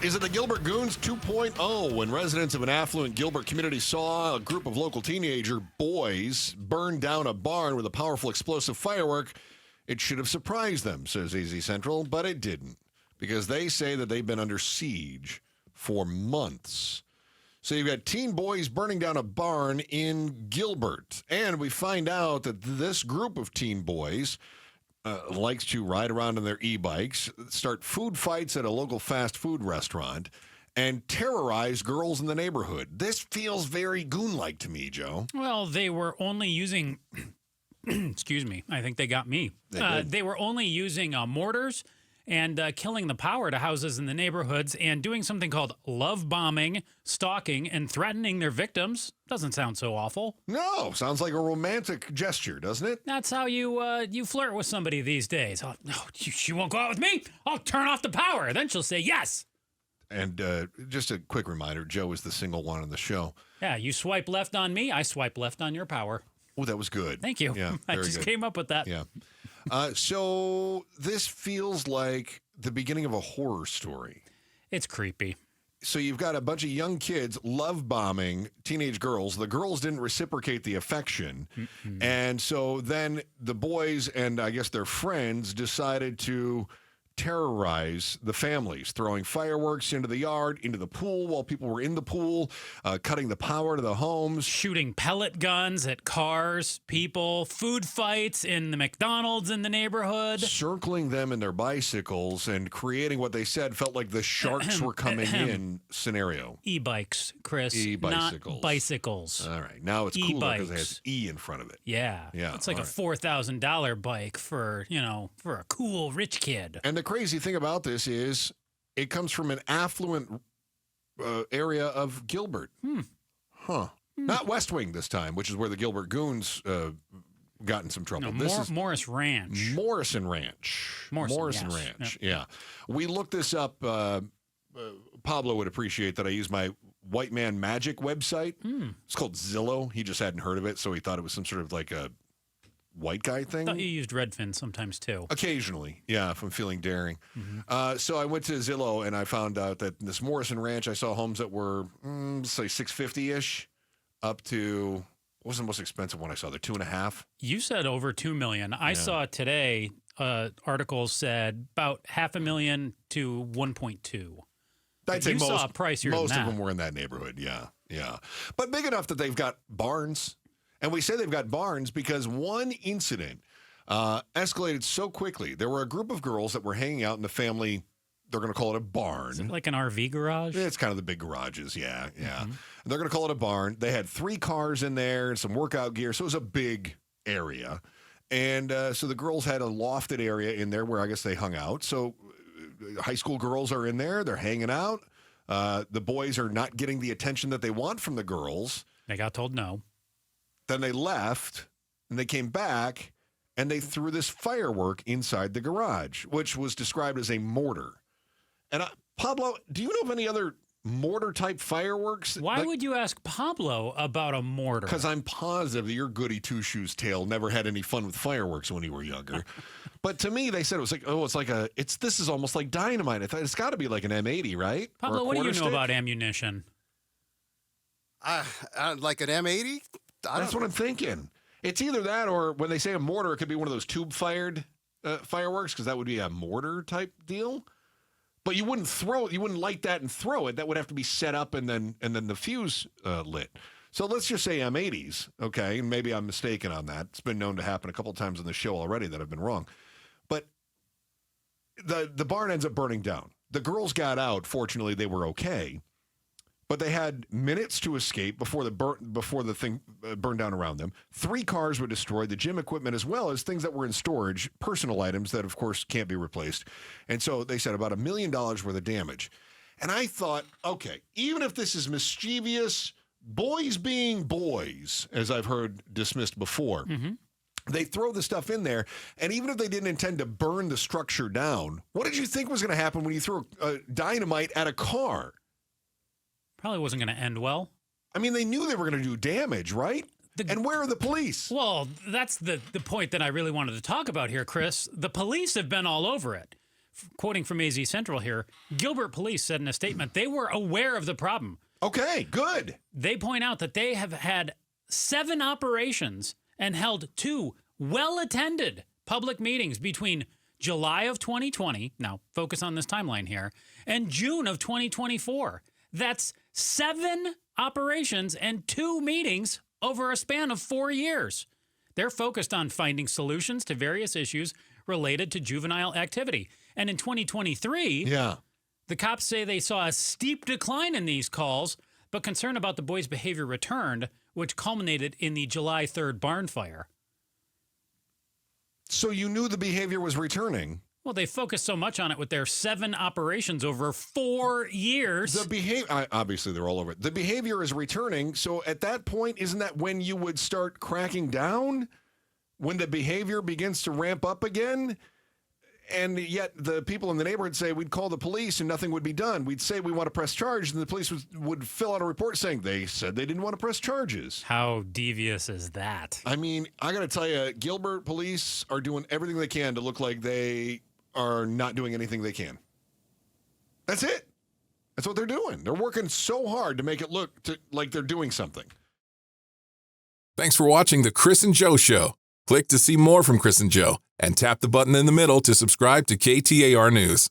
Is it the Gilbert Goons 2.0 when residents of an affluent Gilbert community saw a group of local teenager boys burn down a barn with a powerful explosive firework? It should have surprised them, says AZ Central, but it didn't, because they say that they've been under siege for months. So you've got teen boys burning down a barn in Gilbert, and we find out that this group of teen boys likes to ride around on their e-bikes, start food fights at a local fast food restaurant, and terrorize girls in the neighborhood. This feels very goon-like to me, Joe. Well, they were only using... excuse me. I think they got me. They were only using mortars and killing the power to houses in the neighborhoods and doing something called love bombing, stalking, and threatening their victims. Doesn't sound so awful. No, sounds like a romantic gesture, doesn't it? That's how you flirt with somebody these days. Oh, no, she won't go out with me. I'll turn off the power. Then she'll say yes. And just a quick reminder, Joe is the single one on the show. Yeah, you swipe left on me, I swipe left on your power. Oh, that was good. Thank you. Yeah, I just came up with that. Yeah. So this feels like the beginning of a horror story. It's creepy. So you've got a bunch of young kids love bombing teenage girls. The girls didn't reciprocate the affection. Mm-hmm. And so then the boys and I guess their friends decided to terrorize the families, throwing fireworks into the yard, into the pool while people were in the pool, cutting the power to the homes. Shooting pellet guns at cars, people, food fights in the McDonald's in the neighborhood. Circling them in their bicycles and creating what they said felt like the sharks were coming in scenario. E-bikes, Chris. E-bicycles. Not bicycles. All right. Now it's cooler because it has E in front of it. Yeah. It's like a $4,000 bike for a cool rich kid. And the crazy thing about this is it comes from an affluent area of Gilbert. Not West Wing this time, which is where the Gilbert Goons got in some trouble. No, this is Morris Ranch. Morrison Ranch. Morrison yes. Ranch. Yeah. We looked this up. Pablo would appreciate that I use my white man magic website. It's called Zillow. He just hadn't heard of it, so he thought it was some sort of like a white guy thing. I thought you used Redfin sometimes too. Occasionally, yeah, if I'm feeling daring. Mm-hmm. So I went to Zillow and I found out that in this Morrison Ranch, I saw homes that were, say, $650-ish up to, what was the most expensive one I saw there? 2.5? You said over $2 million. I saw today articles said about $500,000 to 1.2. I'd say most of them were in that neighborhood, yeah. But big enough that they've got barns. And we say they've got barns because one incident escalated so quickly. There were a group of girls that were hanging out in the family, they're going to call it a barn. Is it like an RV garage? It's kind of the big garages, yeah. Mm-hmm. And they're going to call it a barn. They had 3 cars in there and some workout gear, so it was a big area. And so the girls had a lofted area in there where I guess they hung out. So high school girls are in there. They're hanging out. The boys are not getting the attention that they want from the girls. They got told no. Then they left, and they came back, and they threw this firework inside the garage, which was described as a mortar. And Pablo, do you know of any other mortar-type fireworks? Why would you ask Pablo about a mortar? Because I'm positive that your goody two-shoes tail never had any fun with fireworks when you were younger. But to me, they said it was like, this is almost like dynamite. I thought it's got to be like an M80, right? Pablo, what do you know about ammunition? Like an M80? That's what I'm thinking. It's either that or when they say a mortar, it could be one of those tube-fired fireworks because that would be a mortar-type deal. But you wouldn't light that and throw it. That would have to be set up and then the fuse lit. So let's just say M80s, okay? And maybe I'm mistaken on that. It's been known to happen a couple times on the show already that I've been wrong. But the barn ends up burning down. The girls got out. Fortunately, they were okay. But they had minutes to escape before the thing burned down around them. 3 cars were destroyed, the gym equipment as well as things that were in storage, personal items that, of course, can't be replaced. And so they said about $1 million worth of damage. And I thought, okay, even if this is mischievous, boys being boys, as I've heard dismissed before, they throw the stuff in there, and even if they didn't intend to burn the structure down, what did you think was going to happen when you threw dynamite at a car? Probably wasn't going to end well. I mean, they knew they were going to do damage, right? And where are the police? Well, that's the point that I really wanted to talk about here, Chris. The police have been all over it. quoting from AZ Central here, Gilbert police said in a statement they were aware of the problem. Okay, good. They point out that they have had 7 operations and held 2 well-attended public meetings between July of 2020, now focus on this timeline here, and June of 2024. That's 7 operations and 2 meetings over a span of 4 years. They're focused on finding solutions to various issues related to juvenile activity. And in 2023, the cops say they saw a steep decline in these calls, but concern about the boys' behavior returned, which culminated in the July 3rd barn fire. So you knew the behavior was returning. Well, they focused so much on it with their 7 operations over 4 years. The behavior, obviously they're all over it. The behavior is returning. So at that point, isn't that when you would start cracking down? When the behavior begins to ramp up again? And yet the people in the neighborhood say we'd call the police and nothing would be done. We'd say we want to press charges, and the police would fill out a report saying they said they didn't want to press charges. How devious is that? I mean, I got to tell you, Gilbert police are doing everything they can to look like they are not doing anything they can. That's it. That's what they're doing. They're working so hard to make it look like they're doing something. Thanks for watching The Chris and Joe Show. Click to see more from Chris and Joe, and tap the button in the middle to subscribe to KTAR News.